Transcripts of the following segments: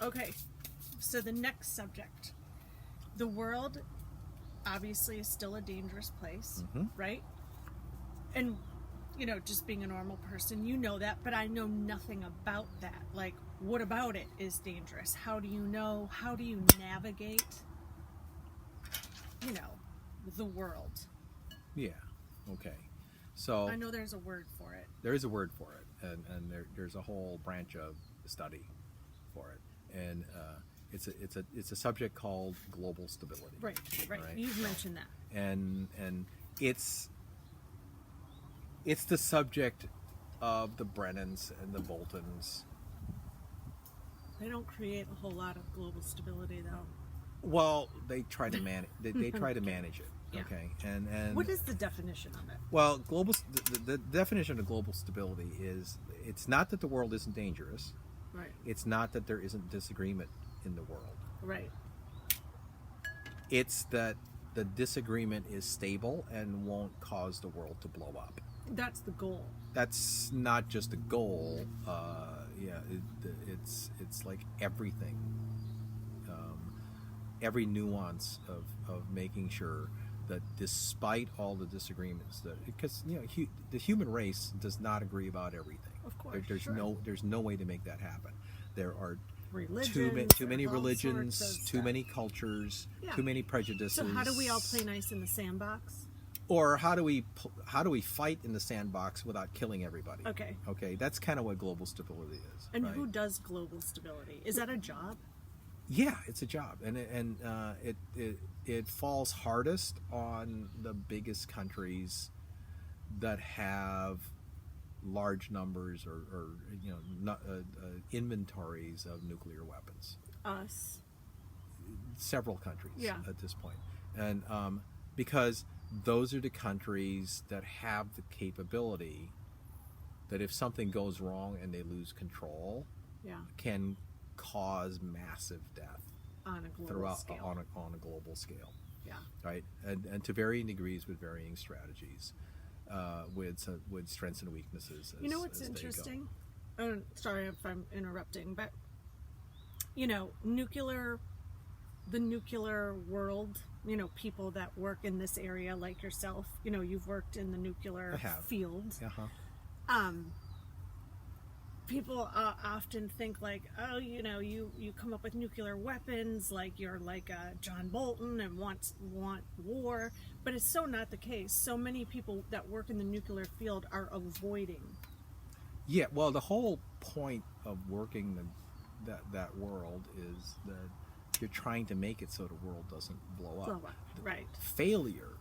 Okay, so the next subject. The world obviously is still a dangerous place, right? And, you know, just being a normal person, you know that, but I know nothing about that. Like, what about it is dangerous? How do you know? How do you navigate, you know, the world? Yeah, okay. So I know there's a word for it. there is a word for it, and there's a whole branch of study for it, and it's a subject called global stability. Right. You've mentioned that. And it's the subject of the Brennans and the Boltons. They don't create a whole lot of global stability, though. Well, they try to manage. They try to manage it. Yeah. Okay, and What is the definition of it? well, the definition of global stability is it's not that the world isn't dangerous. Right. It's not that there isn't disagreement in the world. Right. It's that the disagreement is stable and won't cause the world to blow up. That's the goal. That's not just a goal. It's like everything. Every nuance of making sure that despite all the disagreements, that because the human race does not agree about everything. Of course, there's no way to make that happen. There are Religions, too many religions, too stuff. many cultures, Yeah. too many prejudices. So how do we all play nice in the sandbox? Or how do we fight in the sandbox without killing everybody? Okay, that's kind of what global stability is. And right? who does global stability? Is that a job? Yeah, it's a job, and it falls hardest on the biggest countries that have large numbers or inventories of nuclear weapons. Us. Several countries Yeah. at this point, and because those are the countries that have the capability that if something goes wrong and they lose control, Yeah. can cause massive death On a global scale. on a global scale. Yeah. Right, and to varying degrees with varying strategies, with strengths and weaknesses. You know what's interesting? Sorry if I'm interrupting, but the nuclear world. People that work in this area, like yourself. You've worked in the nuclear field. People often think like, oh, you come up with nuclear weapons, like you're like John Bolton and want war, but it's so not the case. So many people that work in the nuclear field are avoiding. Yeah, well, the whole point of working that world is that you're trying to make it so the world doesn't blow up. Right. Failure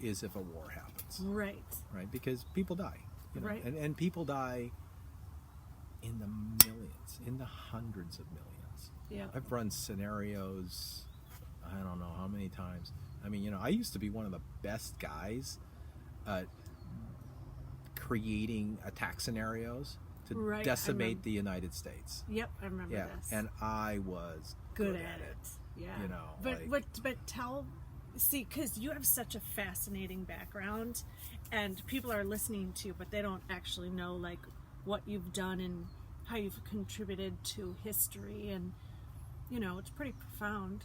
is if a war happens. Right. Right, because people die. Right. And people die in the millions, in the hundreds of millions. Yeah. I've run scenarios, I don't know how many times. I mean, I used to be one of the best guys at creating attack scenarios to decimate the United States. Yep, I remember this. And I was good at it. Yeah. But because you have such a fascinating background, and people are listening to you, but they don't actually know like what you've done and how you've contributed to history, and it's pretty profound.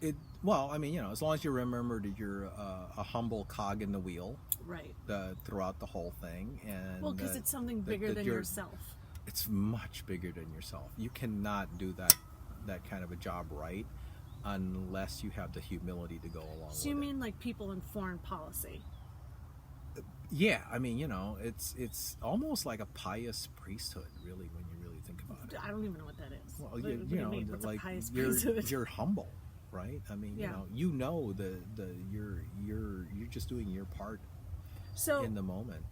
As long as you remember that you're a humble cog in the wheel, right? Throughout the whole thing, and because it's something bigger than yourself. It's much bigger than yourself. You cannot do that kind of a job right unless you have the humility to go along with it. So you mean like people in foreign policy? Yeah, it's almost like a pious priesthood, really, when you really think about it. I don't even know what that is. Well, what's like a pious priesthood? you're humble, right? You're just doing your part in the moment.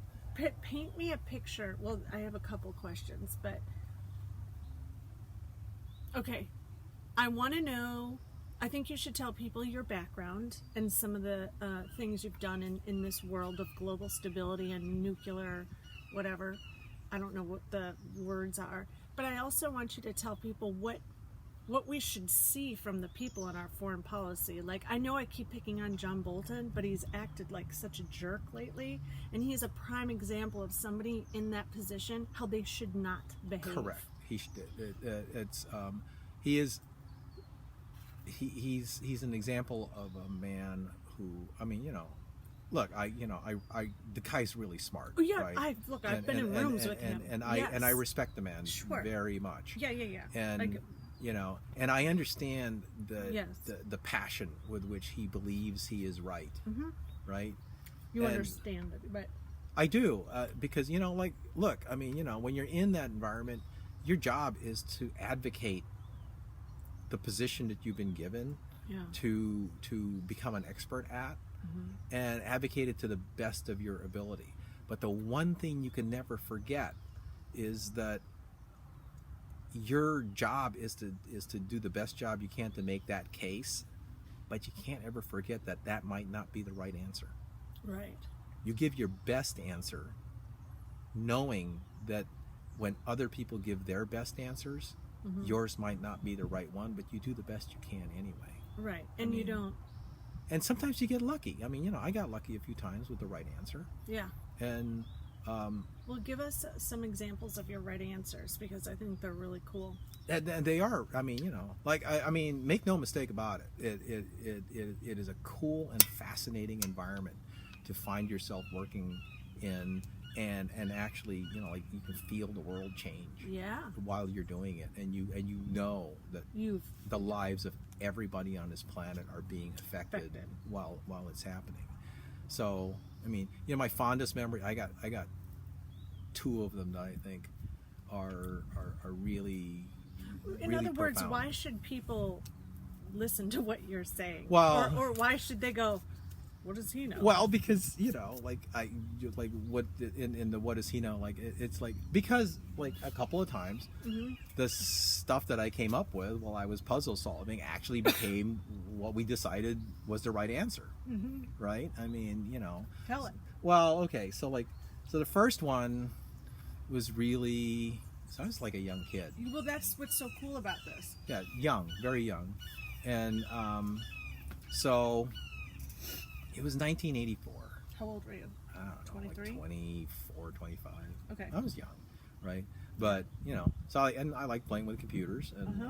Paint me a picture. Well, I have a couple questions, but okay, I want to know. I think you should tell people your background and some of the things you've done in this world of global stability and nuclear, whatever. I don't know what the words are. But I also want you to tell people what we should see from the people in our foreign policy. Like, I know I keep picking on John Bolton, but he's acted like such a jerk lately. And he's a prime example of somebody in that position, how they should not behave. Correct. he is. He's an example of a man who, I mean, look, the guy's really smart. Oh, yeah, right? I've been in rooms with him, and I respect the man very much. Yeah. And and I understand Yes. the passion with which he believes he is right, right? You And understand it, but I do, because look, I mean, when you're in that environment, your job is to advocate the position that you've been given to become an expert at, and advocate it to the best of your ability. But the one thing you can never forget is that your job is to do the best job you can to make that case, but you can't ever forget that that might not be the right answer. right. You give your best answer, knowing that when other people give their best answers, yours might not be the right one, but you do the best you can anyway. Right, and you don't. And sometimes you get lucky. I mean, I got lucky a few times with the right answer. Yeah. And Well, give us some examples of your right answers, because I think they're really cool. and they are. I mean, I mean, make no mistake about it. It is a cool and fascinating environment to find yourself working in, and actually, like, you can feel the world change. Yeah. While you're doing it, and you know that the lives of everybody on this planet are being affected while it's happening. So, I mean, my fondest memory, I got two of them that I think are really, In really other words, profound. why should people listen to what you're saying? Well- or why should they go, what does he know? Well, because what in the what does he know? Like, it's like, because like a couple of times, the stuff that I came up with while I was puzzle solving actually became what we decided was the right answer. Right? I mean, Tell it. Well, okay, so the first one was really, so I was like a young kid. Well, that's what's so cool about this. Yeah, young, very young, and so. It was 1984. How old were you? I don't know, 23? like 24, 25. Okay. I was young, right? But, so I like playing with computers, and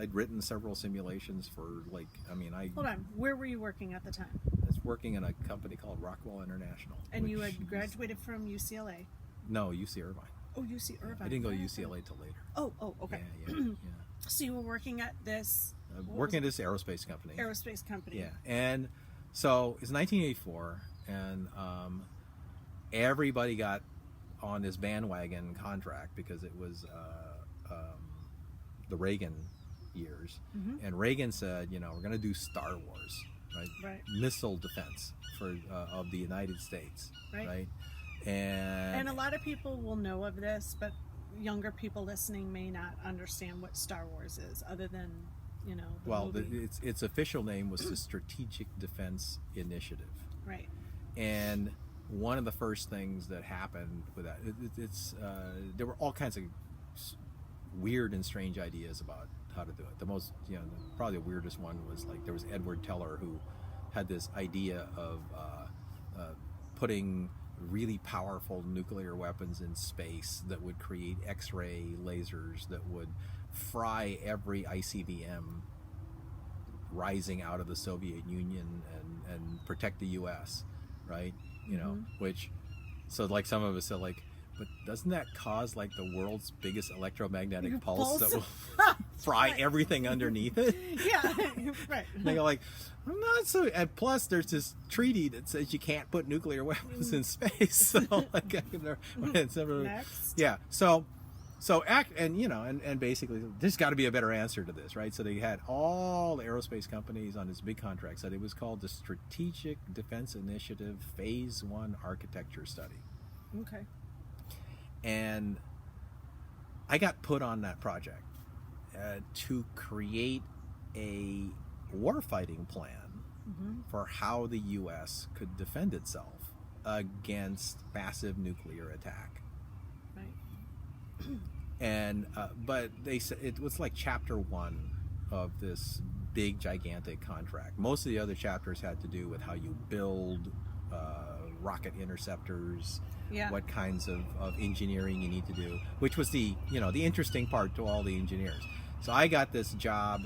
I'd written several simulations for, like, Hold on. Where were you working at the time? I was working in a company called Rockwell International. And you had was- graduated from UCLA? No, UC Irvine. Oh, UC Irvine. I didn't go to UCLA till later. Oh, okay. Yeah. So you were working at this Working at this aerospace company. aerospace company. Yeah, and so it's 1984, and everybody got on this bandwagon contract because it was the Reagan years, and Reagan said, we're going to do Star Wars, right? Missile defense for of the United States, right? And a lot of people will know of this, but younger people listening may not understand what Star Wars is, other than its official name was the Strategic Defense Initiative. Right. And one of the first things that happened with that, there were all kinds of weird and strange ideas about how to do it. The most, probably the weirdest one was, like, there was Edward Teller, who had this idea of putting really powerful nuclear weapons in space that would create X-ray lasers that would fry every ICBM rising out of the Soviet Union and protect the U.S., right? Which, so, like, some of us said, like, but doesn't that cause, like, the world's biggest electromagnetic pulse that will fry everything underneath it? Yeah, right. And they go, like, I'm not so. And plus, there's this treaty that says you can't put nuclear weapons in space. So, like, it's never. Next. Yeah. And basically, there's got to be a better answer to this, right? So they had all the aerospace companies on this big contract. So it was called the Strategic Defense Initiative Phase 1 Architecture Study. Okay. And I got put on that project to create a warfighting plan for how the U.S. could defend itself against massive nuclear attack. Right. And but they said it was like chapter 1 of this big gigantic contract. Most of the other chapters had to do with how you build rocket interceptors, what kinds of engineering you need to do, which was the interesting part to all the engineers. So I got this job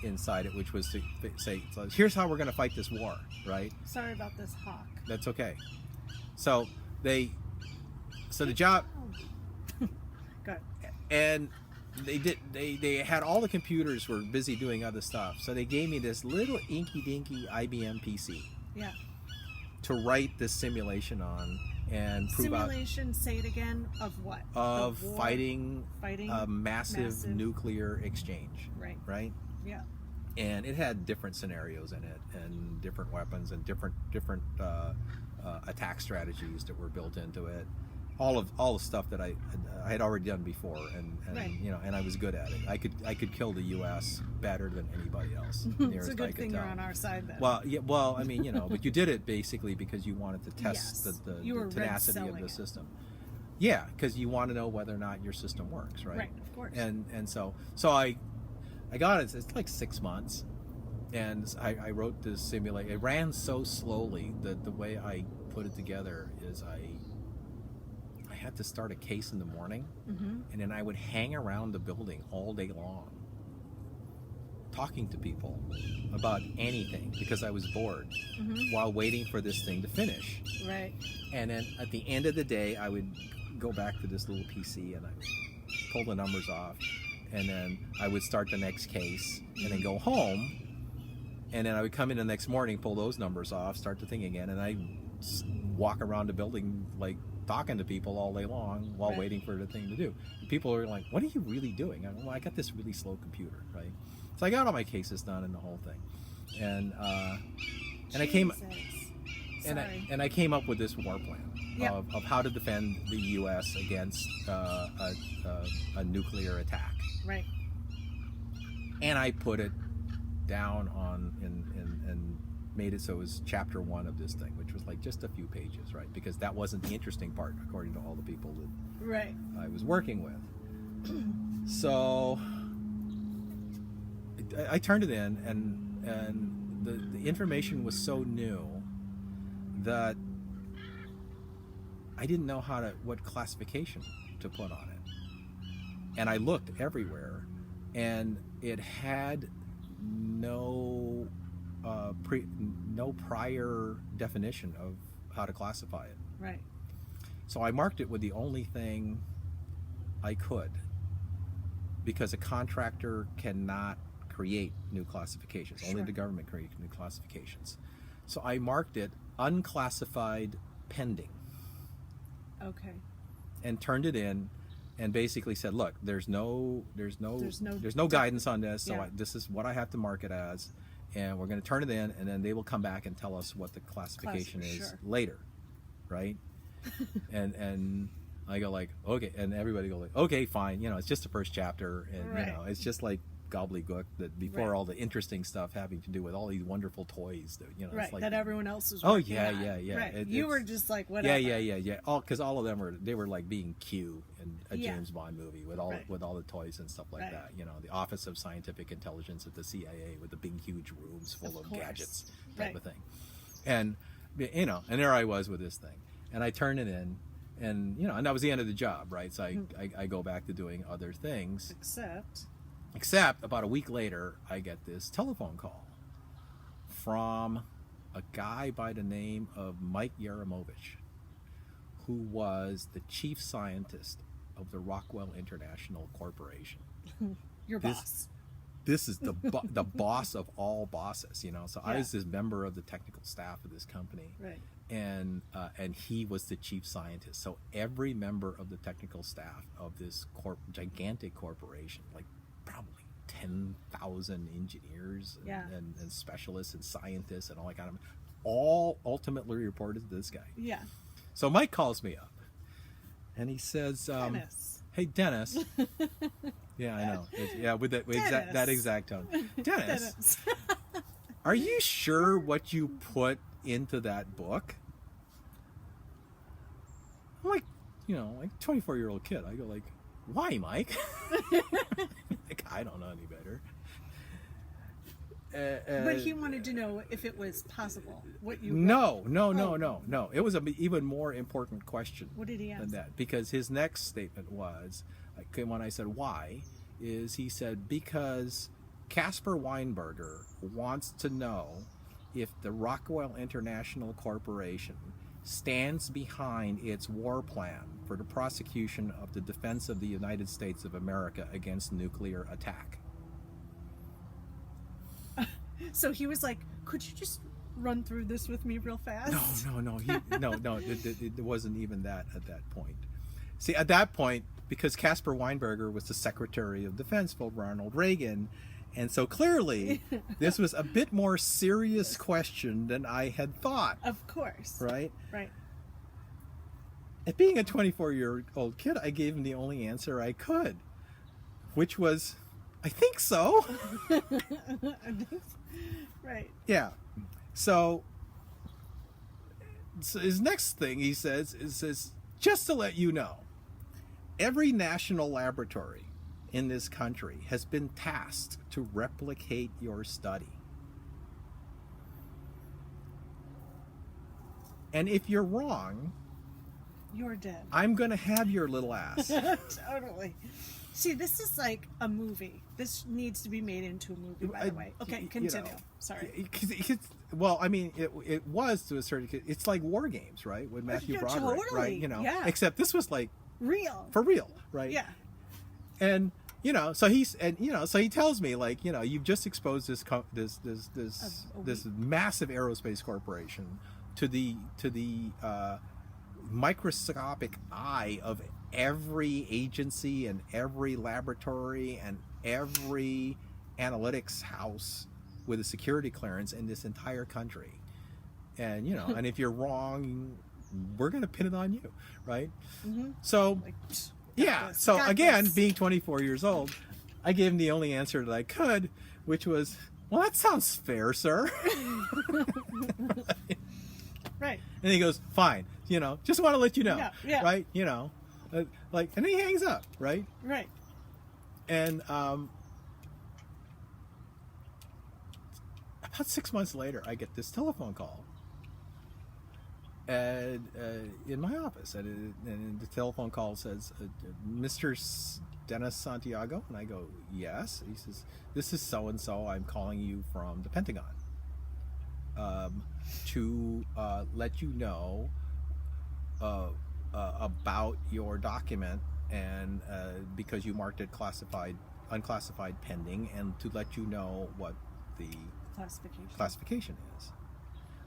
inside it, which was to say, so here's how we're going to fight this war, right? Sorry about this hawk. That's okay. So the job, Good. and they had all the computers were busy doing other stuff. So they gave me this little inky dinky IBM PC Yeah. to write this simulation on and prove Simulation, say it again, of what? of war? fighting Fighting a massive nuclear exchange, Right. right? Yeah. And it had different scenarios in it, and different weapons, and different attack strategies that were built into it. All the stuff that I had already done before, and Right. and I was good at it. I could kill the U.S. better than anybody else. It's nearest a I good could thing tell. you're on our side then. Well, yeah, well, I mean, but you did it basically because you wanted to test Yes. the You were tenacity of red-selling the it. system. Yeah, because you want to know whether or not your system works, right? Right, of course. And so I got it. It's like 6 months, and I wrote this simulation. It ran so slowly that the way I put it together is I had to start a case in the morning, and then I would hang around the building all day long, talking to people about anything because I was bored while waiting for this thing to finish. Right. And then at the end of the day, I would go back to this little PC and I would pull the numbers off, and then I would start the next case and then go home, and then I would come in the next morning, pull those numbers off, start the thing again, and I walk around the building like talking to people all day long while Right. waiting for the thing to do. And people are like, "What are you really doing?" I'm like, "Well, I got this really slow computer, right?" So I got all my cases done and the whole thing, and I came Sorry. and I came up with this war plan Yep. of how to defend the U.S. against a nuclear attack, Right. and I put it down on and made it so it was chapter 1 of this thing, which was like just a few pages, right? Because that wasn't the interesting part, according to all the people that Right. I was working with. So I turned it in, and the information was so new that I didn't know what classification to put on it. And I looked everywhere, and it had no prior definition of how to classify it. Right. So I marked it with the only thing I could, because a contractor cannot create new classifications. Only Sure. the government creates new classifications. So I marked it unclassified pending Okay. and turned it in, and basically said, look, there's no guidance on this, so Yeah. this is what I have to mark it as, and we're going to turn it in, and then they will come back and tell us what the classification is Sure. later, right? and I go like, okay, and everybody go like, okay, fine, it's just the first chapter, and Right. it's just like gobbledygook that before Right. all the interesting stuff having to do with all these wonderful toys that Right. it's like, That everyone else was Oh, working yeah, on. yeah. Right. You were just like, whatever. yeah. Because all of them were like being Q in a Yeah. James Bond movie with all Right. the toys and stuff like Right. that. The Office of Scientific Intelligence at the CIA with the big huge rooms full of course. gadgets type Right. of thing. And and there I was with this thing, and I turned it in, and and that was the end of the job, right? So I go back to doing other things. Except about a week later, I get this telephone call from a guy by the name of Mike Yaramovich, who was the chief scientist of the Rockwell International Corporation. Your boss. This is the boss of all bosses, So I Yeah. was this member of the technical staff of this company, Right. and he was the chief scientist. So every member of the technical staff of this gigantic corporation, like probably 10,000 engineers Yeah. and specialists and scientists and all that kind of, all ultimately reported to this guy. Yeah. So Mike calls me up, and he says, Dennis. "Hey, Dennis." Yeah, I know. With that exact tone. Dennis, are you sure what you put into that book? I'm like, like 24-year-old kid. I go like, why, Mike? Like, I don't know any better. But he wanted to know if it was possible. What you No. Oh. It was an even more important question. What did he Than ask? that, because his next statement was, like, when I said why, is he said, because Caspar Weinberger wants to know if the Rockwell International Corporation stands behind its war plan for the prosecution of the defense of the United States of America against nuclear attack. So he was like, could you just run through this with me real fast? No. It wasn't even that at that point. See, at that point, because Caspar Weinberger was the Secretary of Defense for Ronald Reagan, and so clearly this was a bit more serious question than I had thought. Of course. Right? Right. And being a 24-year-old kid, I gave him the only answer I could, which was, I think so. Right. Yeah. So his next thing he says is, just to let you know, every national laboratory in this country has been tasked to replicate your study. And if you're wrong, you're dead. I'm going to have your little ass. Totally. See, this is like a movie. This needs to be made into a movie, by the way. Okay, continue. Sorry. Well, I mean, it was to a certain extent. It's like War Games, right? With Matthew Broderick, totally. right? Yeah. Except this was like real. for real, right? Yeah. And so he tells me, like, you've just exposed this massive aerospace corporation to the microscopic eye of every agency and every laboratory and every analytics house with a security clearance in this entire country. And and if you're wrong, we're going to pin it on you, right? Mm-hmm. So so again, being 24 years old, I gave him the only answer that I could, which was, well, that sounds fair, sir. Right. And he goes, fine, just want to let you know, yeah. Right? And then he hangs up, right? Right. And about 6 months later, I get this telephone call, and in my office, and the telephone call says, Mr. Dennis Santiago, and I go, yes. He says, this is so and so. I'm calling you from the Pentagon to let you know about your document, and because you marked it unclassified pending, and to let you know what the classification is.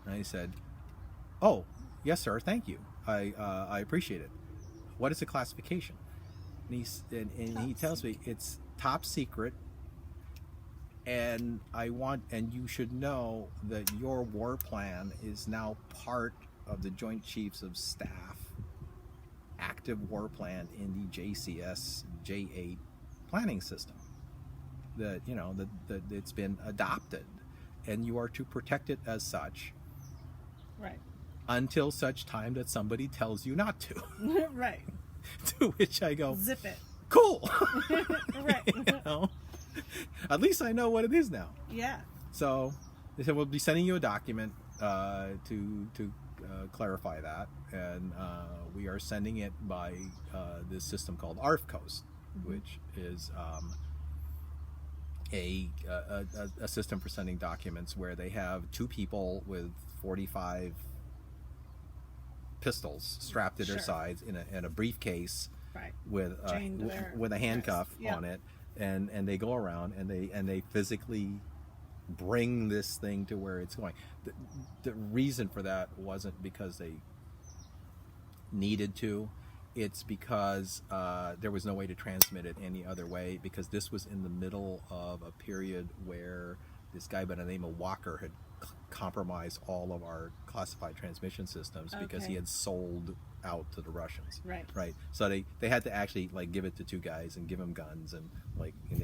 And I said, oh, yes, sir, thank you. I appreciate it. What is the classification? And he tells me it's top secret, and you should know that your war plan is now part of the Joint Chiefs of Staff active war plan in the JCS J8 planning system. That that it's been adopted, and you are to protect it as such. Right. Until such time that somebody tells you not to. Right. To which I go, zip it. Cool. Right. At least I know what it is now. Yeah. So they said, we'll be sending you a document to clarify that, and we are sending it by this system called ARFCOS, which is a system for sending documents where they have two people with 45 pistols strapped to their sides in a briefcase, right, with a handcuff on it, and they go around and they physically bring this thing to where it's going. The reason for that wasn't because they needed to. It's because there was no way to transmit it any other way, because this was in the middle of a period where this guy by the name of Walker had compromised all of our classified transmission systems because he had sold out to the Russians. Right. So they had to actually give it to two guys and give them guns and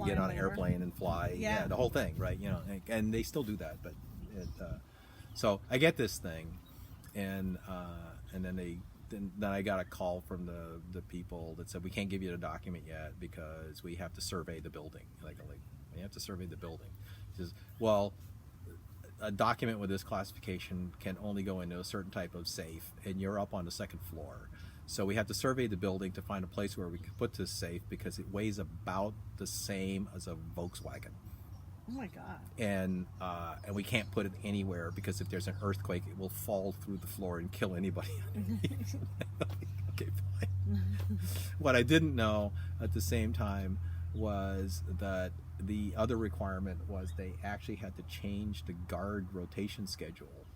get on an airplane and fly. Yeah, the whole thing, right? And they still do that. But so I get this thing, and then I got a call from the people that said, we can't give you the document yet because we have to survey the building. We have to survey the building. He says, well, a document with this classification can only go into a certain type of safe, and you're up on the second floor. So we had to survey the building to find a place where we could put this safe because it weighs about the same as a Volkswagen. Oh my God. And we can't put it anywhere because if there's an earthquake, it will fall through the floor and kill anybody. Okay, fine. What I didn't know at the same time was that the other requirement was they actually had to change the guard rotation schedule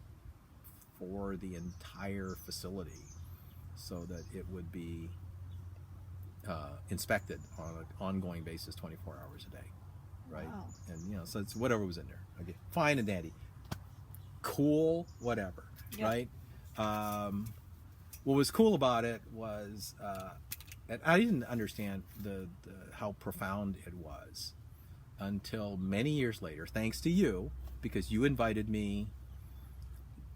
for the entire facility so that it would be inspected on an ongoing basis 24 hours a day. Right? Wow. And so it's whatever was in there. Okay, fine and dandy, cool, whatever. Yep. Right? What was cool about it was, and I didn't understand the how profound it was until many years later, thanks to you, because you invited me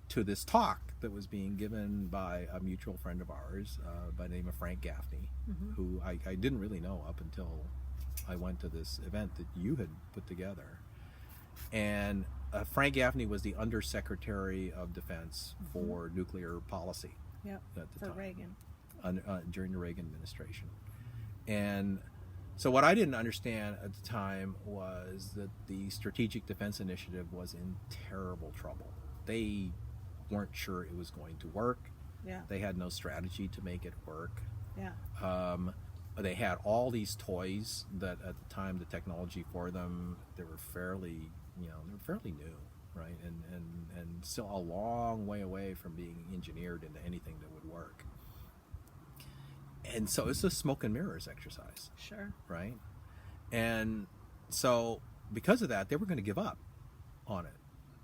to this talk that was being given by a mutual friend of ours by the name of Frank Gaffney, who I didn't really know up until I went to this event that you had put together. And Frank Gaffney was the Undersecretary of Defense for Nuclear Policy. Yep. At the For time, Reagan. during the Reagan administration. And so what I didn't understand at the time was that the Strategic Defense Initiative was in terrible trouble. They weren't sure it was going to work. Yeah. They had no strategy to make it work. Yeah. They had all these toys that at the time the technology for them, they were fairly new, right? And still a long way away from being engineered into anything that would work. And so it's a smoke and mirrors exercise. Sure. Right? And so because of that, they were going to give up on it.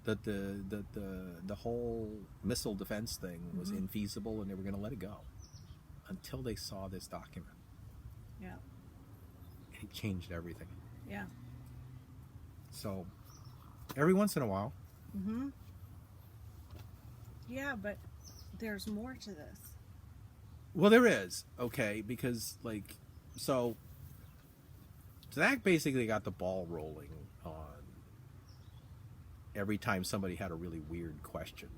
That the whole missile defense thing was infeasible and they were going to let it go until they saw this document. Yeah. It changed everything. Yeah. So every once in a while. Yeah, but there's more to this. Well, there is. Okay, because so that basically got the ball rolling on every time somebody had a really weird question.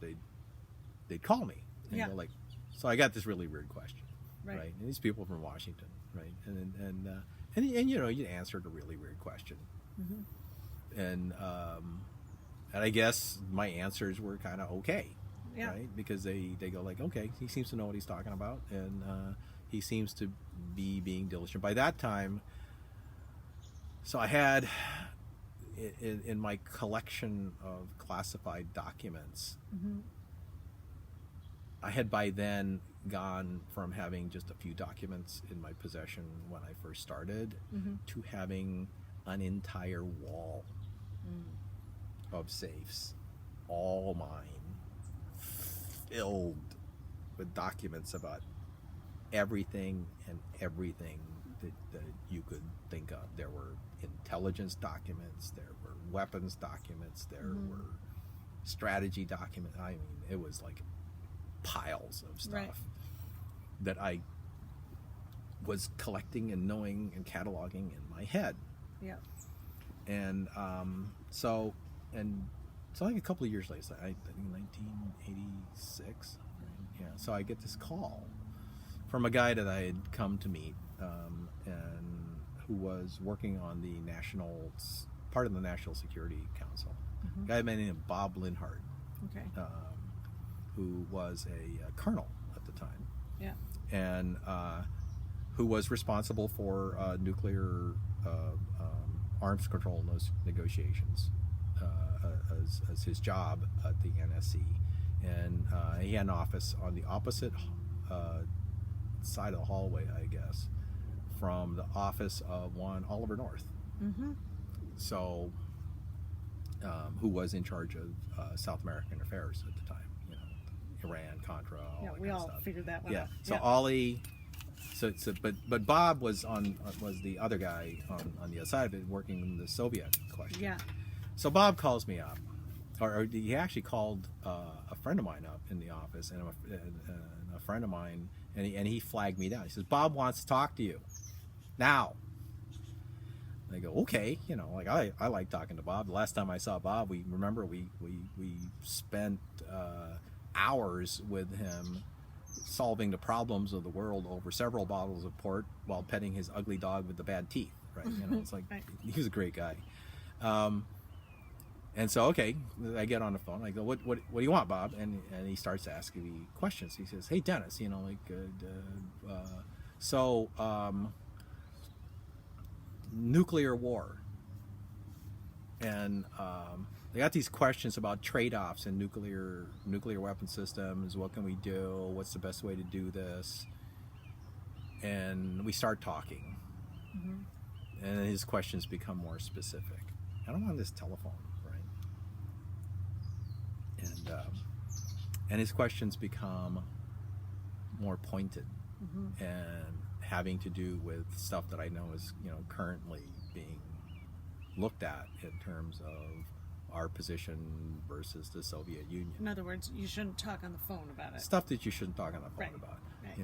They'd call me and go like, so I got this really weird question. Right. And these people from Washington, right? And you answered a really weird question. And I guess my answers were kind of okay. Yeah. Right? Because they go like, okay, he seems to know what he's talking about, and he seems to be being diligent. By that time, so I had in my collection of classified documents, I had by then gone from having just a few documents in my possession when I first started to having an entire wall of safes, all mine, filled with documents about everything and everything that you could think of. There were intelligence documents, there were weapons documents, there were strategy documents. I mean, it was like piles of stuff that I was collecting and knowing and cataloging in my head. Yeah. And so like a couple of years later, I think 1986. Yeah. So I get this call from a guy that I had come to meet, and who was working on the part of the National Security Council. A guy named Bob Linhart. Okay. Who was a colonel at the time. Yeah. And who was responsible for nuclear arms control in those negotiations as his job at the NSC. And he had an office on the opposite side of the hallway, I guess, from the office of one Oliver North. So, who was in charge of South American affairs at the time. Iran, Contra, all that we kind of all stuff. figured that one out. So Ollie, but Bob was the other guy on the other side of it, working in the Soviet question. Yeah. So Bob calls me up, or he actually called a friend of mine up in the office, and a friend of mine, and he flagged me down. He says, Bob wants to talk to you now. And I go, okay, I like talking to Bob. The last time I saw Bob, we spent hours with him solving the problems of the world over several bottles of port while petting his ugly dog with the bad teeth, right? It's like, Right. he was a great guy. And so, okay, I get on the phone. I go, what do you want, Bob? And he starts asking me questions. He says, hey, Dennis, nuclear war. And they got these questions about trade-offs in nuclear weapon systems. What can we do? What's the best way to do this? And we start talking. And his questions become more specific. I don't want this telephone, right? And his questions become more pointed and having to do with stuff that I know is, currently being looked at in terms of our position versus the Soviet Union. In other words, you shouldn't talk on the phone about it. Stuff that you shouldn't talk on the phone Right. about, Right.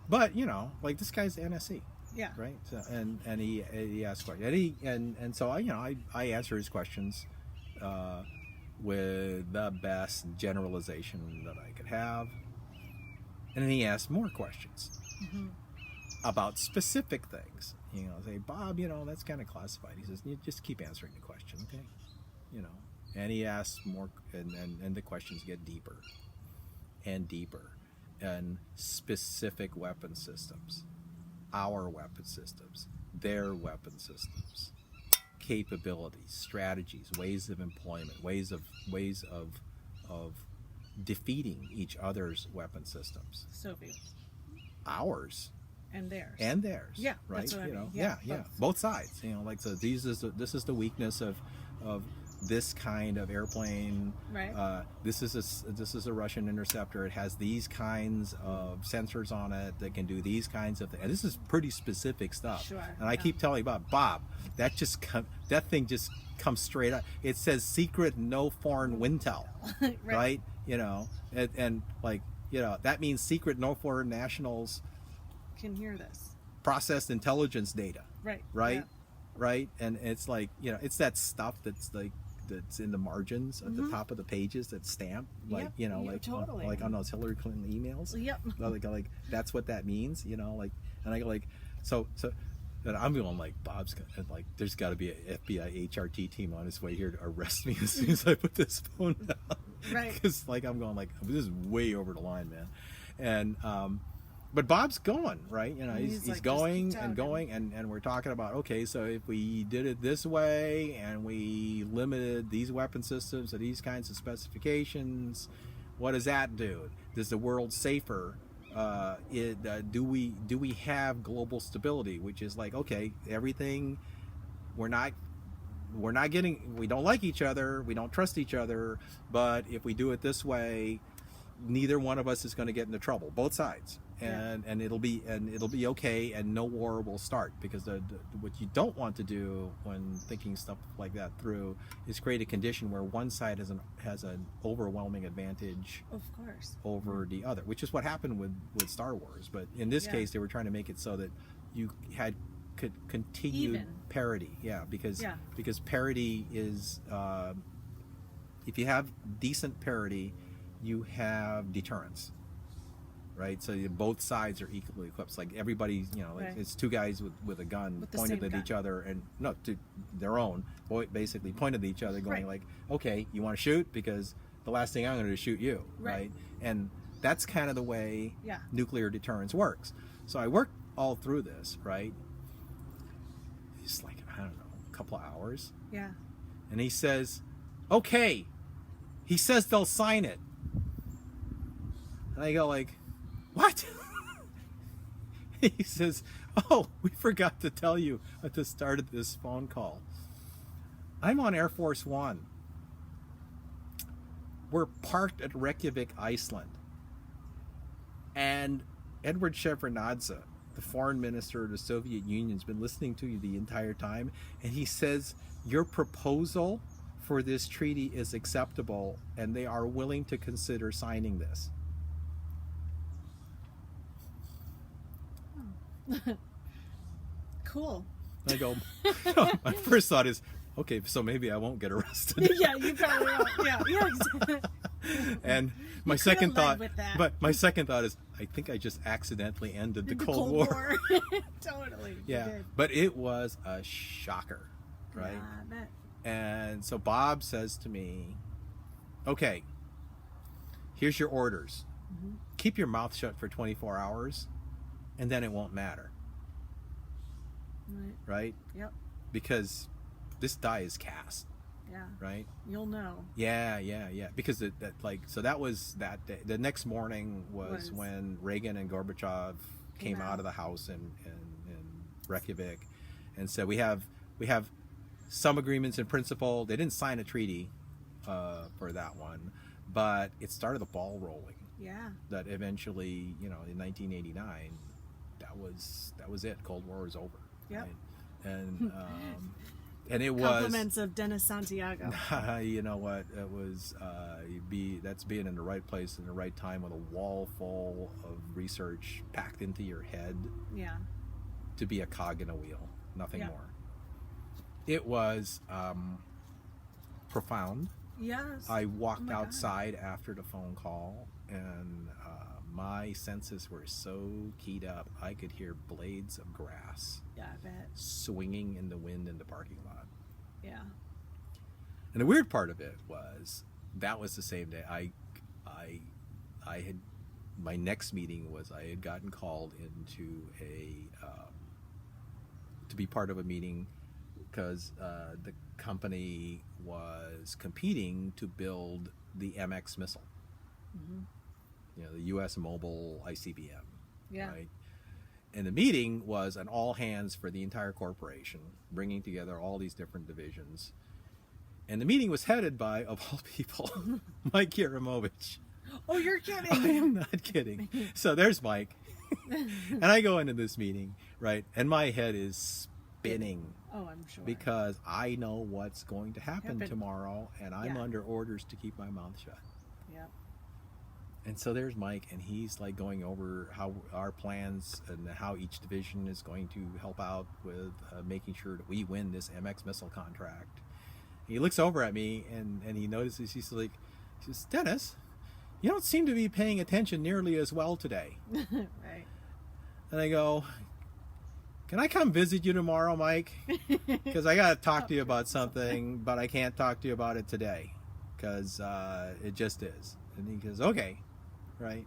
But like this guy's NSC, Yeah. right? So, and he asked questions, and so I answer his questions with the best generalization that I could have, and then he asked more questions about specific things. Say, Bob, that's kind of classified. He says, you just keep answering the question, okay? And he asks more, and the questions get deeper and deeper, and specific weapon systems, our weapon systems, their weapon systems, capabilities, strategies, ways of employment, ways of defeating each other's weapon systems, Soviets ours and theirs. Yeah, right. That's what I mean. Yeah, Both. both sides. So this is the weakness of this kind of airplane. Right. This is a Russian interceptor. It has these kinds of sensors on it that can do these kinds of things. And this is pretty specific stuff. Sure. And I keep telling Bob, that thing just comes straight up. It says secret, no foreign wintel, right? And that means secret, no foreign nationals Can hear this. processed intelligence data. Right. Right. Yeah. Right. And it's like, it's that stuff that's in the margins at the top of the pages that's stamped, like, totally. like on those Hillary Clinton emails. Yep. like that's what that means, and I go like, so and I'm going like, Bob's gonna, like, there's got to be an FBI HRT team on its way here to arrest me as soon as I put this phone down. Right. Because I'm going like, this is way over the line, man. And but Bob's going, right? He's like, going just keep and talking. going, and we're talking about, okay, so if we did it this way and we limited these weapon systems to these kinds of specifications, what does that do? Does the world safer? Do we have global stability? Which is like, okay, everything, we don't like each other, we don't trust each other, but if we do it this way, neither one of us is going to get into trouble, both sides. And it'll be okay, and no war will start, because what you don't want to do when thinking stuff like that through is create a condition where one side has an overwhelming advantage, Of course. over the other, which is what happened with Star Wars. But in this case, they were trying to make it so that you had continued Even. parity, because parity is, if you have decent parity, you have deterrence. Right, so both sides are equally equipped. It's like everybody's, Right. it's two guys with a gun With the pointed same at gun. each other, and to their own, basically pointed at each other, going Right. like, okay, you want to shoot, because the last thing I'm going to do is shoot you, Right. And that's kind of the way Yeah. nuclear deterrence works. So I worked all through this, right? It's like, I don't know, a couple of hours, Yeah. and he says, okay, he says they'll sign it, and I go like, what? He says, oh, we forgot to tell you at the start of this phone call, I'm on Air Force One. We're parked at Reykjavik, Iceland. And Edward Shevardnadze, the foreign minister of the Soviet Union, has been listening to you the entire time. And he says, your proposal for this treaty is acceptable, and they are willing to consider signing this. Cool. And I go, my first thought is, okay, so maybe I won't get arrested. Yeah, you probably won't. Yeah. And my You second coulda led thought, with that. but my second thought is, I think I just accidentally ended the Cold War. Totally. You Yeah, did. but it was a shocker, right? Yeah, I bet. And so Bob says to me, "Okay, here's your orders. Mm-hmm. Keep your mouth shut for 24 hours, and then it won't matter, Right. right? Yep. Because this die is cast, Yeah. right? You'll know. Yeah. Because that was that day. The next morning was Was. when Reagan and Gorbachev came Came out out. of the house in Reykjavik, and said we have some agreements in principle. They didn't sign a treaty for that one, but it started the ball rolling. Yeah. That eventually, in 1989, that was it. Cold War was over. Yep. Right? And it was Compliments of Dennis Santiago. you know what? It was that's being in the right place in the right time with a wall full of research packed into your head Yeah. to be a cog in a wheel, nothing Yeah. more. It was profound. Yes. I walked my God. outside after the phone call, and my senses were so keyed up, I could hear blades of grass Yeah, I bet. swinging in the wind in the parking lot. Yeah. And the weird part of it was that was the same day I had my next meeting was I had gotten called into to be part of a meeting because the company was competing to build the MX missile, the U.S. mobile ICBM, Yeah. right? And the meeting was an all hands for the entire corporation, bringing together all these different divisions. And the meeting was headed by, of all people, Mike Yaramovich. Oh, you're I kidding. am not kidding. So there's Mike. And I go into this meeting, right? And my head is spinning Oh, I'm sure. because I know what's going to happen Happen. tomorrow, and I'm Yeah. under orders to keep my mouth shut. Yep. And so there's Mike, and he's like going over how our plans and how each division is going to help out with making sure that we win this MX missile contract. He looks over at me and he notices, he says, Dennis, you don't seem to be paying attention nearly as well today. Right. And I go, can I come visit you tomorrow, Mike? Because I got to talk to you about something, but I can't talk to you about it today because it just is. And he goes, okay. Right?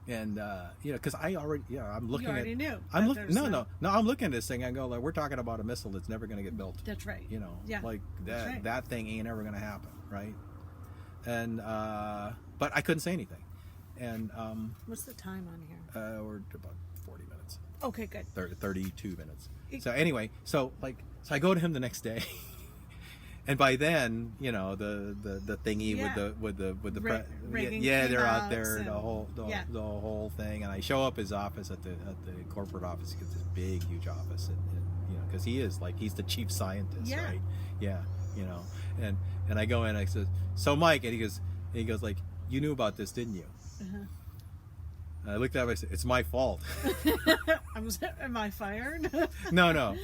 And because I already, I'm looking You already at, knew. I'm that looking, there's no, I'm looking at this thing. I go, like, we're talking about a missile that's never going to get built. That's right. Yeah. Like That's right. that thing ain't ever going to happen, right? And but I couldn't say anything. And What's the time on here? we're about 40 minutes, Okay, good. 32 minutes. So anyway, so I go to him the next day. And by then, the thingy Yeah. with the Reagan they're came out out there, and- yeah. the whole thing, and I show up his office at the corporate office. He gets this big, huge office, and because he's the chief scientist, Yeah. right? Yeah, and I go in, I said, so Mike, and he goes like, you knew about this, didn't you? Uh-huh. And I looked at him, I said, it's my fault. Am I fired? No,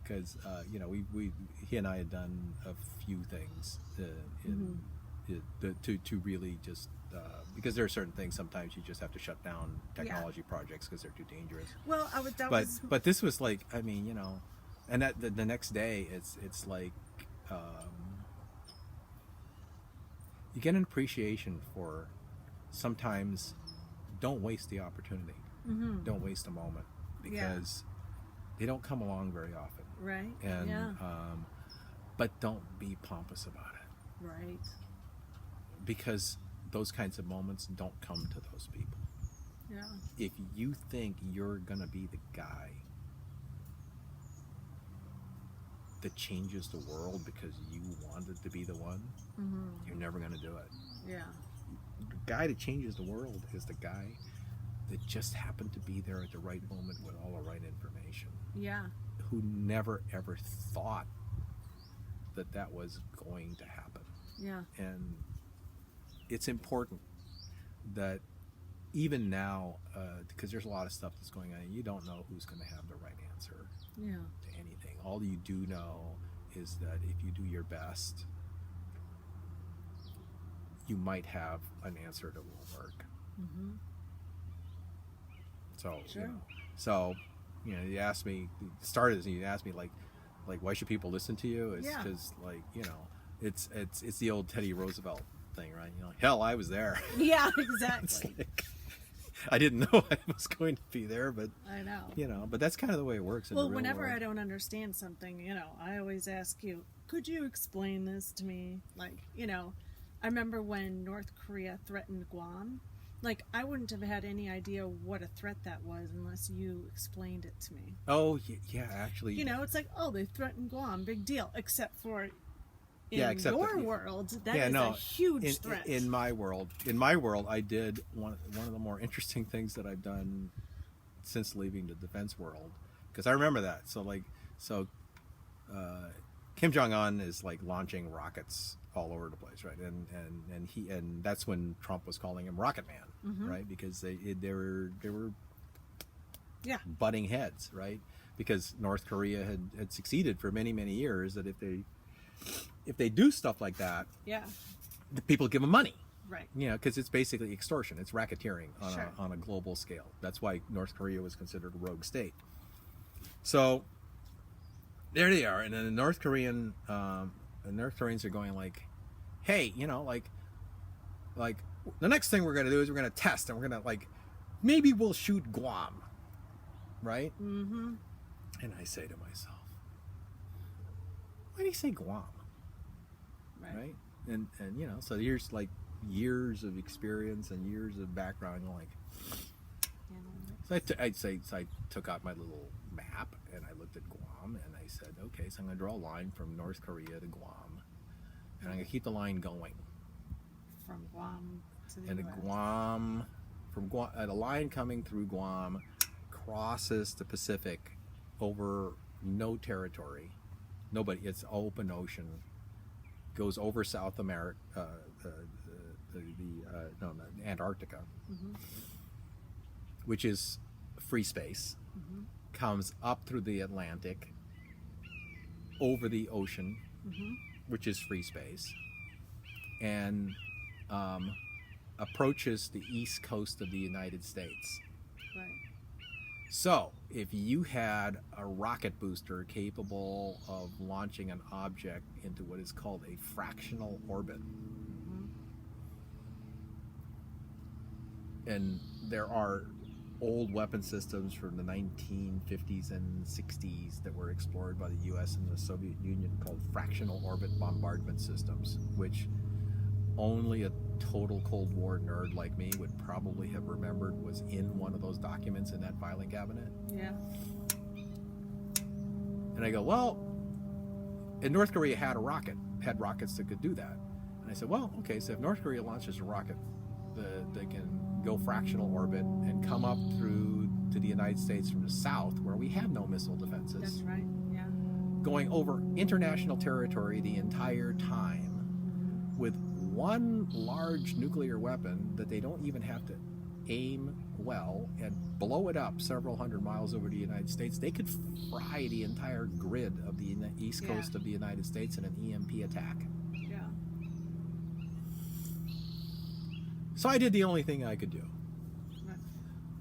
because he and I had done a few things to really just because there are certain things sometimes you just have to shut down technology projects because they're too dangerous. Well, But this was like, I mean, and that the next day it's like you get an appreciation for sometimes don't waste the opportunity, don't waste a moment because they don't come along very often. Right. And yeah. But don't be pompous about it. Right. Because those kinds of moments don't come to those people. Yeah. If you think you're gonna be the guy that changes the world because you wanted to be the one, you're never gonna do it. Yeah. The guy that changes the world is the guy that just happened to be there at the right moment with all the right information. Yeah. Who never ever thought that was going to happen. Yeah. And it's important that even now, because there's a lot of stuff that's going on, you don't know who's going to have the right answer Yeah. to anything. All you do know is that if you do your best, you might have an answer that will work. Mm-hmm. So, Sure. You asked me, you asked me like why should people listen to you? It's Yeah. because it's the old Teddy Roosevelt thing, right? Hell, I was there. Yeah, It's exactly. like, I didn't know I was going to be there, but I know. but that's kind of the way it works in Well, the real whenever world. I don't understand something, I always ask you, could you explain this to me? Like, I remember when North Korea threatened Guam. Like, I wouldn't have had any idea what a threat that was unless you explained it to me. Oh, yeah, actually. It's like, oh, they threatened Guam, big deal. Except for in except your that- world, that is a huge threat. In my world, I did one of the more interesting things that I've done since leaving the defense world, because I remember that. So Kim Jong-un is like launching rockets all over the place, right? And that's when Trump was calling him Rocket Man, Mm-hmm. right? Because they were Yeah. butting heads, right? Because North Korea had succeeded for many years that if they do stuff like that, Yeah. the people give them money. Right. Because it's basically extortion. It's racketeering Sure. on a global scale. That's why North Korea was considered a rogue state. So there they are, and then the North Koreans are going like, "Hey, like the next thing we're going to do is we're going to test, and we're going to maybe we'll shoot Guam, right?" Mm-hmm. And I say to myself, "Why do you say Guam?" Right? And so here's like years of experience and years of background. So I took out my little map and I looked at Guam and I said, okay, so I'm going to draw a line from North Korea to Guam, and I'm going to keep the line going. From Guam to the And US. from Guam, the line coming through Guam crosses the Pacific over no territory, nobody. It's open ocean. Goes over South America, Antarctica, Mm-hmm. which is free space, Mm-hmm. comes up through the Atlantic, over the ocean, Mm-hmm. which is free space, and approaches the east coast of the United States. Right. So, if you had a rocket booster capable of launching an object into what is called a fractional orbit, Mm-hmm. and there are old weapon systems from the 1950s and 60s that were explored by the US and the Soviet Union called fractional orbit bombardment systems, which only a total Cold War nerd like me would probably have remembered was in one of those documents in that filing cabinet. Yeah. And I go, well, and North Korea had rockets that could do that. And I said, well, okay, so if North Korea launches a rocket, they can go fractional orbit and come up through to the United States from the south, where we have no missile defenses, That's right. Yeah. going over international territory the entire time with one large nuclear weapon that they don't even have to aim well and blow it up several hundred miles over the United States. They could fry the entire grid of the east Yeah. coast of the United States in an EMP attack. Yeah. So I did the only thing I could do. Right.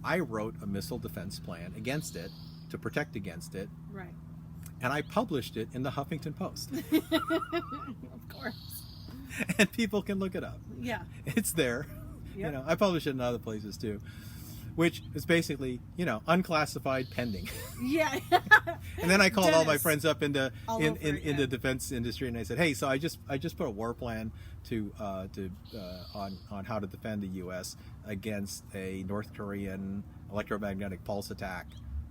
I wrote a missile defense plan against it, to protect against it, Right. and I published it in the Huffington Post. Of course. And people can look it up. Yeah. It's there. Yep. I publish it in other places too, which is basically, unclassified pending. Yeah. And then I called all my Dennis. friends up into All in over it, in yeah. the defense industry, and I said, hey, so I just put a war plan on how to defend the U.S. against a North Korean electromagnetic pulse attack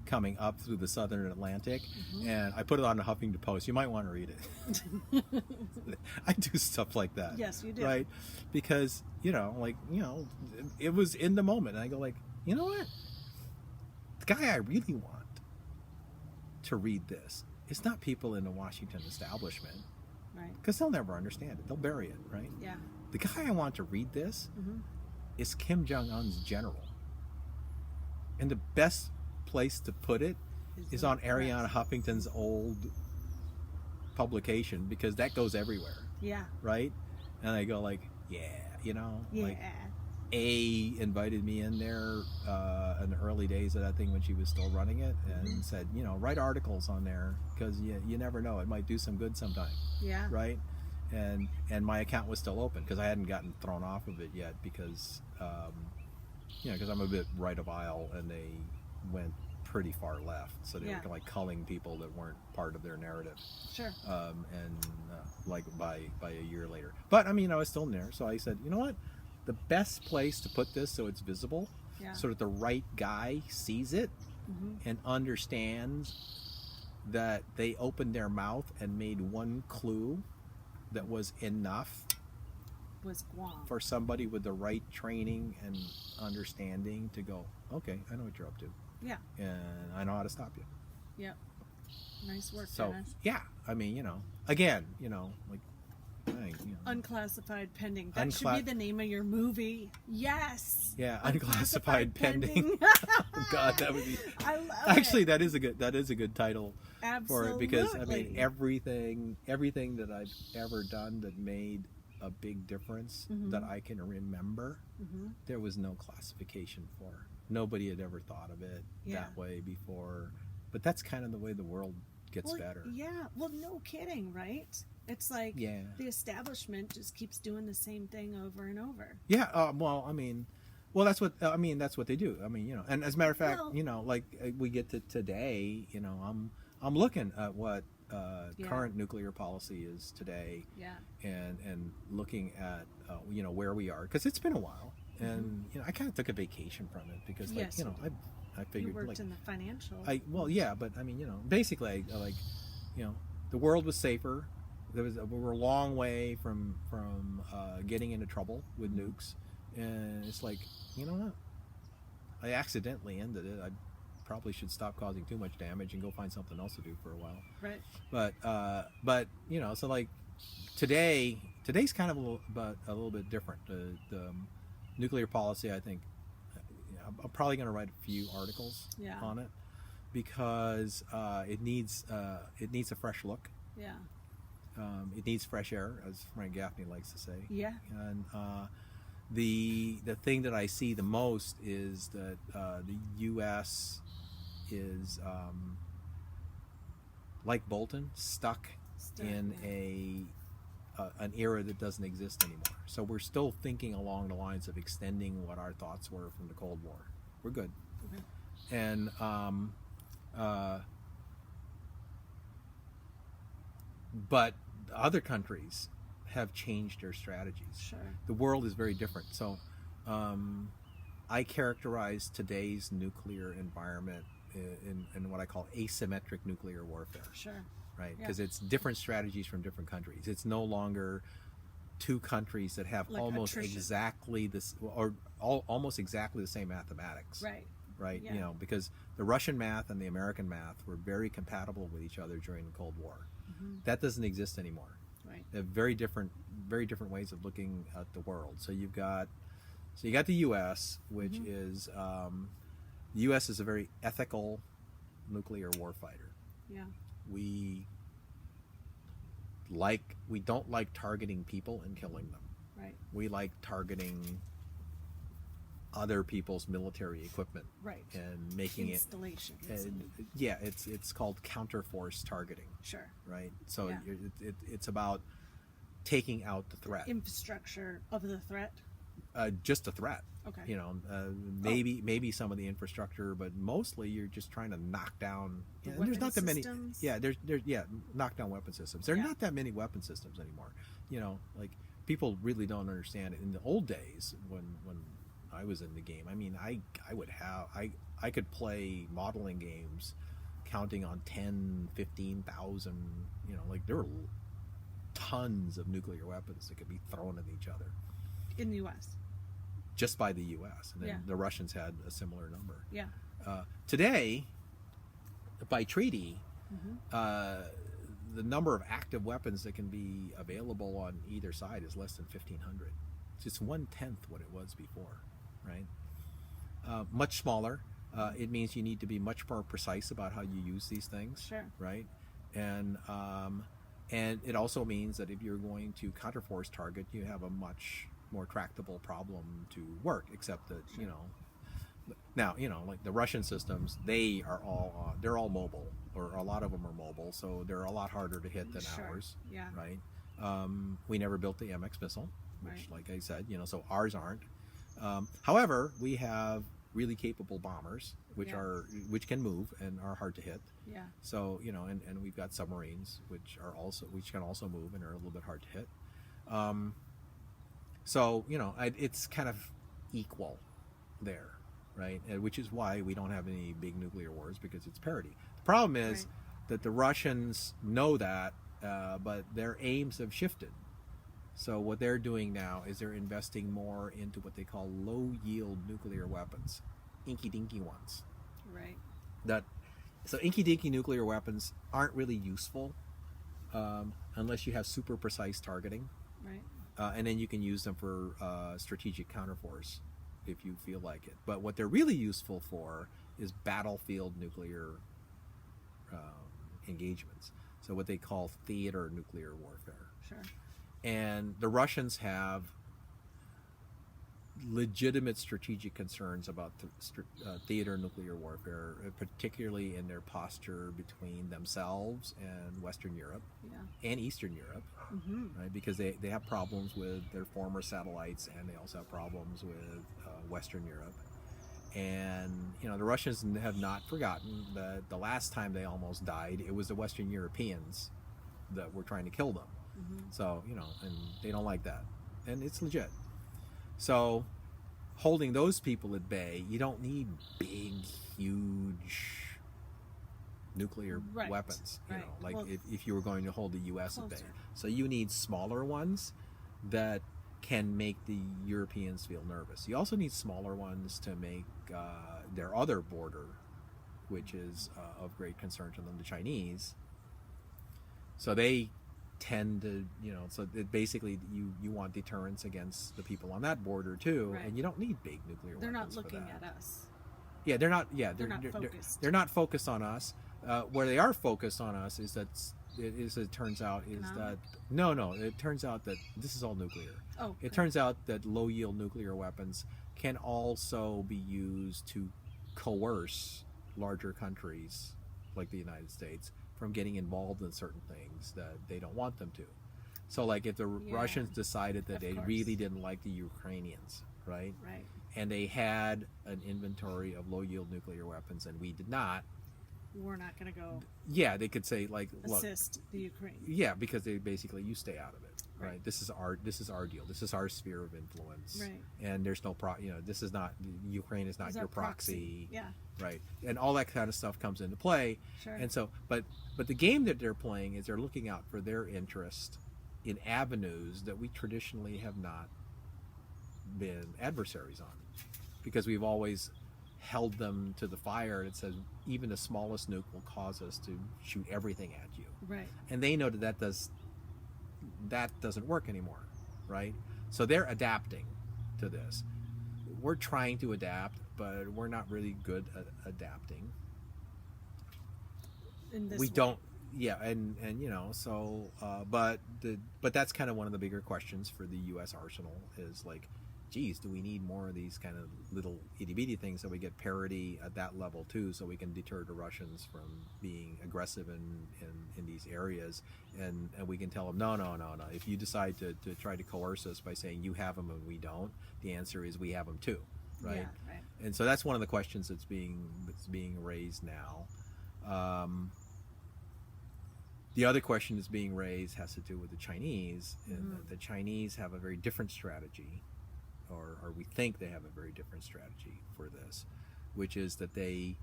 coming up through the southern Atlantic, and I put it on the Huffington Post. You might want to read it. I do stuff like that. Yes, you do. Right? Because, it was in the moment. And I go like, you know what? The guy I really want to read this is not people in the Washington establishment, Right. because they'll never understand it. They'll bury it, right? Yeah. The guy I want to read this Mm-hmm. is Kim Jong-un's general. And the best place to put it is on Ariana Huffington's old publication because that goes everywhere, Yeah. right? And I go like, yeah, Yeah. like A invited me in there in the early days of that thing when she was still running it, and said, write articles on there because you never know, it might do some good sometime, Yeah. right? And my account was still open because I hadn't gotten thrown off of it yet because because I'm a bit right of aisle, and they went pretty far left, so they were like culling people that weren't part of their narrative. Sure. Like by a year later, but I was still in there, so I said, you know what, the best place to put this so it's visible, so that the right guy sees it and understands that they opened their mouth and made one clue that was enough Was Guam. for somebody with the right training and understanding to go, okay, I know what you're up to. Yeah. And I know how to stop you. Yep. Nice work, So, Dennis. yeah, again, like, Unclassified pending. That should be the name of your movie. Yes. Yeah, Unclassified pending. God, that would be. I love Actually, it. that is a good title for it, because everything that I've ever done that made a big difference that I can remember, there was no classification for. Nobody had ever thought of it that way before. But that's kind of the way the world gets better. Yeah. Well, no kidding, right? It's like the establishment just keeps doing the same thing over and over. Yeah. That's what that's what they do. And as a matter of fact, like we get to today, I'm looking at what current nuclear policy is today. Yeah. And looking at where we are, because it's been a while, and I kind of took a vacation from it because I figured you worked in the financial. But basically, the world was safer. We were a long way from getting into trouble with nukes, and it's like, you know what? I accidentally ended it. I probably should stop causing too much damage and go find something else to do for a while. Right. But so like today's kind of a little bit different. The nuclear policy, I think, I'm probably going to write a few articles on it because it needs a fresh look. Yeah. It needs fresh air, as Frank Gaffney likes to say. Yeah. And the thing that I see the most is that the U.S. is like Bolton, stuck in an era that doesn't exist anymore. So we're still thinking along the lines of extending what our thoughts were from the Cold War. We're good. Okay. And but other countries have changed their strategies. Sure. The world is very different. So I characterize today's nuclear environment in what I call asymmetric nuclear warfare. Sure. Right? Because it's different strategies from different countries. It's no longer two countries that have almost exactly this, or almost exactly the same mathematics. Right. Right? Yeah. Because the Russian math and the American math were very compatible with each other during the Cold War. That doesn't exist anymore. Right. They have very different ways of looking at the world. So you got the U.S., which is the U.S. is a very ethical nuclear warfighter. Yeah. We don't like targeting people and killing them. Right. We like targeting other people's military equipment. Right. And making installations. It's called counterforce targeting. Sure. Right. So it's about taking out the threat. Infrastructure of the threat. Just a threat. Okay. Maybe some of the infrastructure, but mostly you're just trying to knock down. There's not that many. Yeah, there's knock down weapon systems. There are not that many weapon systems anymore. Like people really don't understand it. In the old days, when I was in the game, I could play modeling games, counting on 10, 15,000. There were tons of nuclear weapons that could be thrown at each other. In the U.S. Just by the U.S. And then the Russians had a similar number. Yeah. Today, by treaty, the number of active weapons that can be available on either side is less than 1,500. It's just 1/10 what it was before, right? Much smaller. It means you need to be much more precise about how you use these things. Sure. Right? And And it also means that if you're going to counterforce target, you have a much more tractable problem to work, except that, Sure. now, like the Russian systems, they're all mobile, or a lot of them are mobile, so they're a lot harder to hit than Sure. ours, Yeah. right? We never built the MX missile, which, Right. like I said, so ours aren't. However, we have really capable bombers, which Yeah. which can move and are hard to hit. Yeah. So and we've got submarines which can also move and are a little bit hard to hit. So it's kind of equal there, right? Which is why we don't have any big nuclear wars, because it's parity. The problem is Right. that the Russians know that, but their aims have shifted. So what they're doing now is they're investing more into what they call low-yield nuclear weapons, inky-dinky ones. Right. So inky-dinky nuclear weapons aren't really useful unless you have super precise targeting, Right. and then you can use them for strategic counterforce if you feel like it. But what they're really useful for is battlefield nuclear engagements. So what they call theater nuclear warfare. Sure. And the Russians have legitimate strategic concerns about theater nuclear warfare, particularly in their posture between themselves and Western Europe Yeah. and Eastern Europe, Mm-hmm. right? Because they have problems with their former satellites, and they also have problems with Western Europe. And the Russians have not forgotten that the last time they almost died, it was the Western Europeans that were trying to kill them. Mm-hmm. So and they don't like that, and it's legit. So holding those people at bay, you don't need big, huge nuclear Right. weapons. Right. Like Well, if you were going to hold the U.S. at bay. closer. So you need smaller ones that can make the Europeans feel nervous. You also need smaller ones to make their other border, which is of great concern to them, the Chinese. So they tend to, so basically you want deterrence against the people on that border too, Right. and you don't need big nuclear They're not weapons looking for that. at us. Yeah, they're not. Yeah, They're not focused. They're not focused on us. Where they are focused on us is that it turns out is Economic? that no, it turns out that this is all nuclear. Oh. It good. turns out that low yield nuclear weapons can also be used to coerce larger countries like the United States from getting involved in certain things that they don't want them to. So like if the Yeah. Russians decided that Of they course. really didn't like the Ukrainians, right? Right. And they had an inventory of low yield nuclear weapons and we did not, We're not going to go yeah, they could say like, look, assist the Ukraine. yeah, because they basically, you stay out of it, right? Right. This is our deal. This is our sphere of influence, Right. and there's no this is not, Ukraine is not Is your our proxy, Yeah. right? And all that kind of stuff comes into play. Sure. And so, but the game that they're playing is they're looking out for their interest in avenues that we traditionally have not been adversaries on, because we've always held them to the fire, and it says even the smallest nuke will cause us to shoot everything at you, Right. and they know that doesn't work anymore, right? So they're adapting to this. We're trying to adapt, but we're not really good at adapting. In this We way. don't, yeah, and so but that's kind of one of the bigger questions for the U.S. arsenal is like, geez, do we need more of these kind of little itty-bitty things so we get parity at that level too, so we can deter the Russians from being aggressive in these areas, and we can tell them, no, if you decide to try to coerce us by saying you have them and we don't, the answer is we have them too, right? Yeah. Right. And so that's one of the questions that's being raised now. The other question that's being raised has to do with the Chinese, and the Chinese have a very different strategy, or we think they have a very different strategy for this, which is that the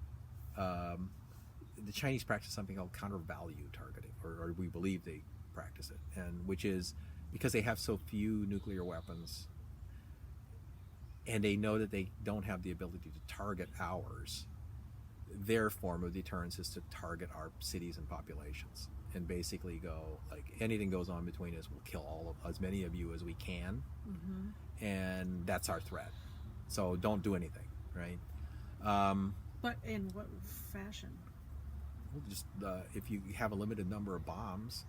Chinese practice something called counter-value targeting, or we believe they practice it, and which is because they have so few nuclear weapons, and they know that they don't have the ability to target ours, their form of deterrence is to target our cities and populations, and basically go like, anything goes on between us, we'll kill as many of you as we can, and that's our threat. So don't do anything, right? But in what fashion? Just if you have a limited number of bombs,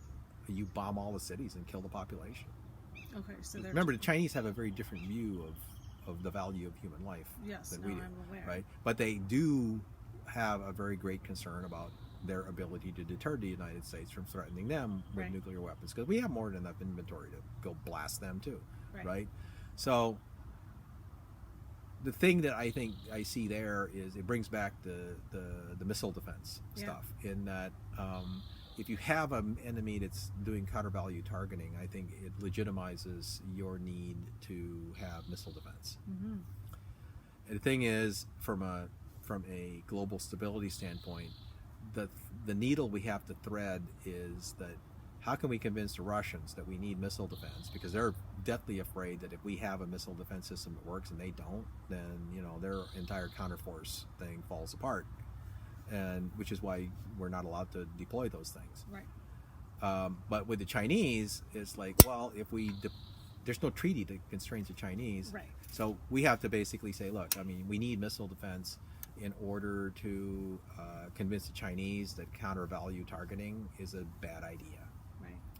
you bomb all the cities and kill the population. Okay, so they're Remember, the Chinese have a very different view of the value of human life yes, than no, we do, I'm aware. right? But they do have a very great concern about their ability to deter the United States from threatening them with Right. nuclear weapons, because we have more than enough inventory to go blast them too, Right. right? So the thing that I think I see there is it brings back the missile defense Yeah. stuff, in that if you have an enemy that's doing counter value targeting, I think it legitimizes your need to have missile defense. Mm-hmm. And the thing is, from a global stability standpoint, the needle we have to thread is that how can we convince the Russians that we need missile defense, because they're deathly afraid that if we have a missile defense system that works and they don't, then their entire counterforce thing falls apart, and which is why we're not allowed to deploy those things. Right. But with the Chinese, it's like, well, if there's no treaty that constrains the Chinese, Right. so we have to basically say, look, I mean, we need missile defense in order to convince the Chinese that counter value targeting is a bad idea.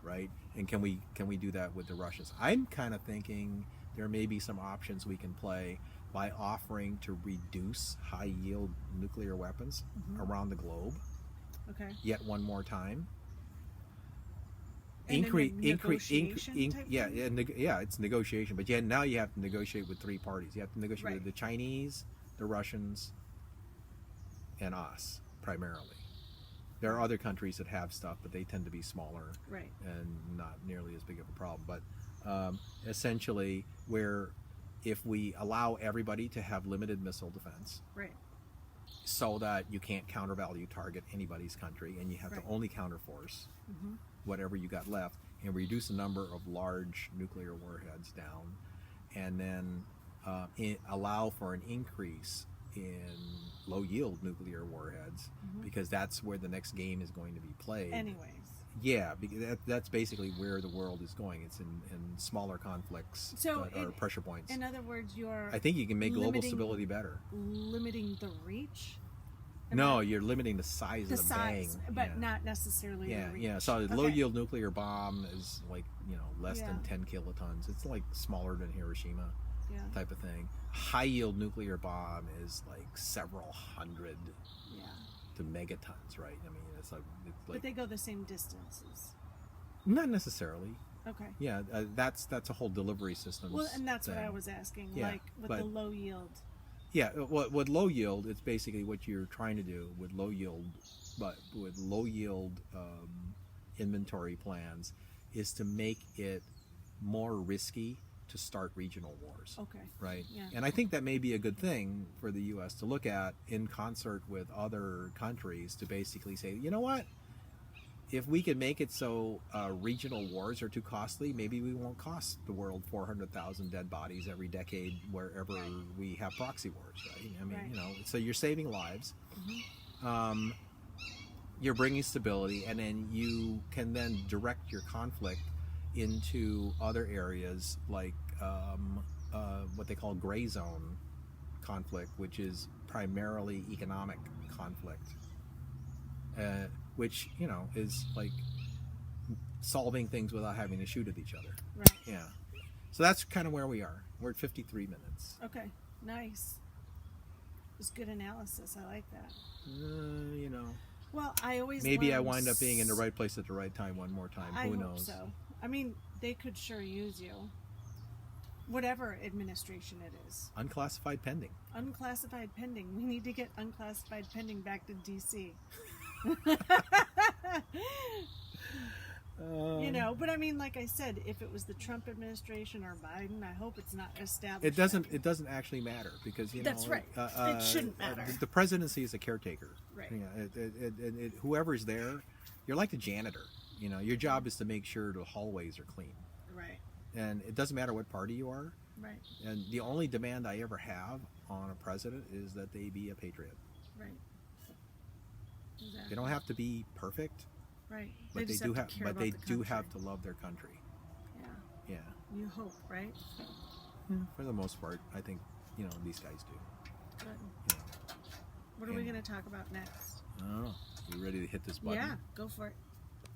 Right? And can we do that with the Russians? I'm kind of thinking there may be some options we can play by offering to reduce high yield nuclear weapons around the globe. Okay. Yet one more time. And negotiation type thing? It's negotiation, but now you have to negotiate with three parties. You have to negotiate Right. with the Chinese, the Russians, and us primarily. There are other countries that have stuff, but they tend to be smaller, Right. and not nearly as big of a problem. But essentially, where if we allow everybody to have limited missile defense, Right. so that you can't counter value target anybody's country, and you have Right. to only counterforce Mm-hmm. whatever you got left, and reduce the number of large nuclear warheads down, and then allow for an increase in low yield nuclear warheads, because that's where the next game is going to be played. Anyways. Yeah, because that's basically where the world is going. It's in smaller conflicts So that are pressure points. In other words, you're I think you can make global limiting- stability better. limiting the reach. No, you're limiting the size The of the size, bang. but yeah. not necessarily the reach. Yeah. So the Okay. low yield nuclear bomb is like less Yeah. than 10 kilotons. It's like smaller than Hiroshima Yeah. type of thing. High yield nuclear bomb is like several hundred Yeah. to megatons, right? I mean, it's like But they go the same distances. not necessarily. Okay. Yeah, that's a whole delivery system. Well, and that's what I was asking. Yeah, like with but- the low yield. Yeah, with low yield, it's basically what you're trying to do with low yield, but with low yield inventory plans, is to make it more risky to start regional wars. Okay. Right? Yeah. And I think that may be a good thing for the U.S. to look at in concert with other countries, to basically say, you know what? If we can make it so regional wars are too costly, maybe we won't cost the world 400,000 dead bodies every decade wherever we have proxy wars, right? I mean, Right. so you're saving lives. You're bringing stability, and then you can then direct your conflict into other areas like what they call gray zone conflict, which is primarily economic conflict, which is like solving things without having to shoot at each other. Right. Yeah. So that's kind of where we are. We're at 53 minutes. Okay. Nice. It was good analysis. I like that. Well, I always Maybe I learn wind up being in the right place at the right time one more time. I Who hope knows? so. I mean, they could sure use you. Whatever administration it is. Unclassified pending. Unclassified pending. We need to get unclassified pending back to DC. But I mean, like I said, if it was the Trump administration or Biden, I hope it's not established. It doesn't actually matter, because That's right. It shouldn't matter. The presidency is a caretaker. Right. Whoever's there, you're like the janitor. Your job is to make sure the hallways are clean. Right. And it doesn't matter what party you are. Right. And the only demand I ever have on a president is that they be a patriot. Right. Exactly. They don't have to be perfect, Right. but they just do to have. care But about they the do country. have to love their country. Yeah. Yeah. You hope, right? For the most part, I think these guys do. Good. What are we And- going to talk about next? I don't know. You ready to hit this button? Yeah, go for it.